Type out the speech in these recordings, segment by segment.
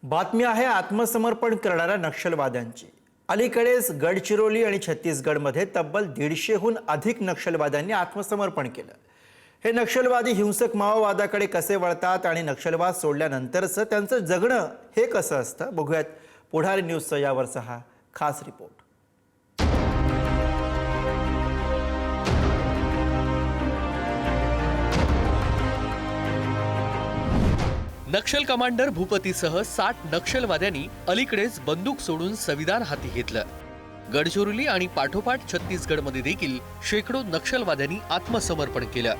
बातमी आहे आत्मसमर्पण करणाऱ्या नक्षलवाद्यांची। अलीकडेच गडचिरोली आणि छत्तीसगडमध्ये तब्बल 150हून अधिक नक्षलवाद्यांनी आत्मसमर्पण केलं। हे नक्षलवादी हिंसक माओवादाकडे कसे वळतात आणि नक्षलवाद सोडल्यानंतरचं त्यांचं जगणं हे कसं असतं बघूयात पुढारी न्यूजचा यावरचा हा खास रिपोर्ट। नक्षल कमांडर भूपतीसह 60 नक्षलवाद्यांनी अलीकडेच बंदूक सोडून संविधान हाती घेतलं। गडचिरोली आणि पाठोपाठ छत्तीसगडमध्ये देखील शेकडो नक्षलवाद्यांनी आत्मसमर्पण केलं।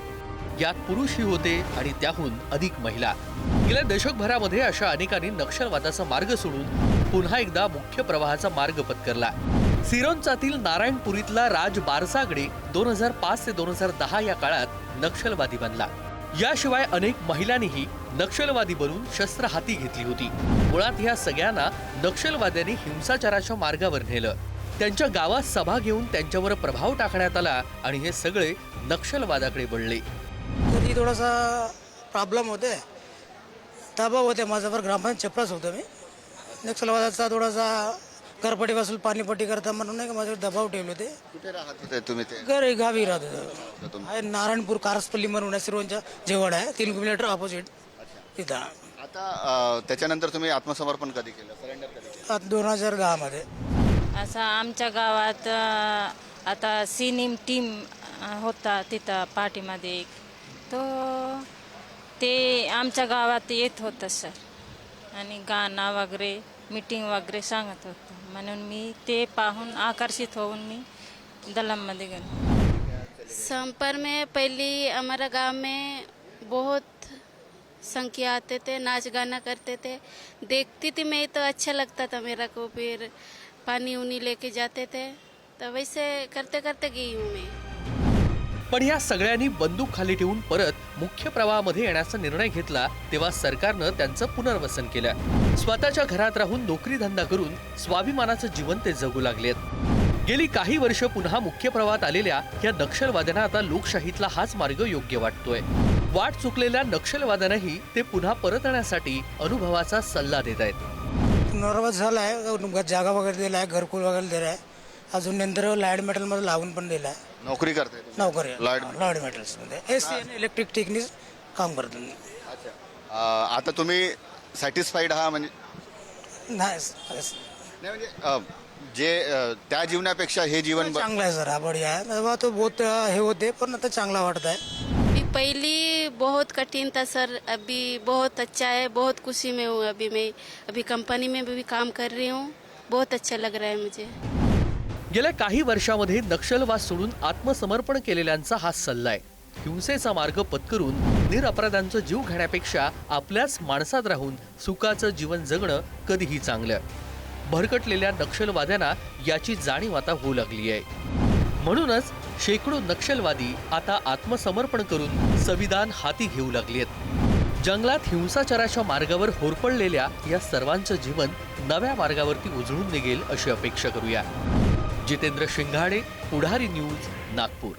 यात पुरुषही होते आणि त्याहून अधिक महिला। गेल्या दशकभरामध्ये अशा अनेकांनी नक्षलवादाचा मार्ग सोडून पुन्हा एकदा मुख्य प्रवाहाचा मार्ग पत्करला। सिरोंचातील नारायणपुरीतला राज बारसागडे 2005 ते 2010 या काळात नक्षलवादी बनला। याशिवाय अनेक महिलांनीही नक्षलवादी बनून शस्त्र हाती घेतली होती। मुळात या सगळ्यांना नक्षलवाद्यांनी हिंसाचाराच्या मार्गावर नेलं। त्यांच्या गावात सभा घेऊन त्यांच्यावर प्रभाव टाकण्यात आला आणि हे सगळे नक्षलवादाकडे वळले। कधी थोडासा प्रॉब्लेम होते, दबाव होते माझ्यावर, ग्रामपंचायत चपरास होतो मी। नक्षलवादाचा थोडासा घरपट्टी वसूल पाणीपट्टी करता म्हणून नाही का माझ्यावर दबाव ठेवले होते। कुठे राहत होते तुम्ही? ते घरी गावी राहत होतो। आहे नारायणपूर कारसपल्ली म्हणून सिरोंच्या जेवढ आहे 3 किलोमीटर ऑपोजिट तिथं। आता त्याच्यानंतर तुम्ही आत्मसमर्पण कधी केलं, सरेंडर कधी केलं? 2010 मध्ये। असं आमच्या गावात आता सिनेम टीम होता तिथं पाठीमध्ये, तो ते आमच्या गावात येत होतं सर आणि गाणं वगैरे मीटिंग वगैरे सांगत होतं, म्हणून मी ते पाहून आकर्षित होऊन मी दलममध्ये गेलो। संपर में पहली हमारा गांव में बहुत संख्या आते थे, नाच गाना करते थे, देखती थी मैं तो अच्छा लगता था मेरा को। फिर पानी उनी लेके जाते थे, तो वैसे करते करते गई हूँ मैं। पण या सगळ्यांनी बंदूक खाली ठेवून परत मुख्य प्रवाहामध्ये येण्याचा निर्णय घेतला तेव्हा सरकारनं त्यांचं पुनर्वसन केलं। स्वतःच्या घरात राहून नोकरी धंदा करून स्वाभिमानाचं जीवन ते जगू लागलेत। गेली काही वर्ष पुन्हा मुख्य प्रवाहात आलेल्या या नक्षलवाद्यांना आता लोकशाहीतला हाच मार्ग योग्य वाटतोय। वाट चुकलेल्या नक्षलवाद्यांनाही ते पुन्हा परत येण्यासाठी अनुभवाचा सल्ला देत आहेत। नर्वस झालाय, जागा वगैरे दिलाय, घरकुल वगैरे दिलाय, अजून नंतर लाईट मेटल मध्ये लावून पण दिलाय। नोकरी करते? नोकरी लाईट मेटल्स मध्ये एसी इलेक्ट्रिक टेक्निक काम करतो। अच्छा, आता तुम्ही सॅटिस्फाईड आहात? म्हणजे नाही म्हणजे जे त्या जीवनापेक्षा हे जीवन चांगलं आहे सर, बढिया आहे। तेव्हा तो बहुत हे होते पण आता चांगला वाटत आहे। पहली बहुत कठिन था सर, अभी बहुत अच्छा है, बहुत खुशी में हूँ। अभी कंपनी में भी काम कर रही हूँ, बहुत अच्छा लग रहा है मुझे। गेल्या काही वर्षामध्ये नक्षलवाद सोडून आत्मसमर्पण केलेल्यांचा हा सल्ला आहे। हिंसेचा मार्ग पत्करून निरपराधांचा जीव घेण्यापेक्षा आपल्याच माणसात राहून सुखाचं जीवन जगणं कधीही चांगलं। भरकटलेल्या नक्षलवाद्यांना याची जाणीव आता होऊ लागली आहे। म्हणूनच शेकडो नक्षलवादी आता आत्मसमर्पण करून संविधान हाती घेऊ लागलेत। जंगलात हिंसाचाराच्या मार्गावर होरपळलेल्या या सर्वांचं जीवन नव्या मार्गावरती उजळून निघेल अशी अपेक्षा करूया। जितेंद्र शिंगाडे, पुढारी न्यूज, नागपूर।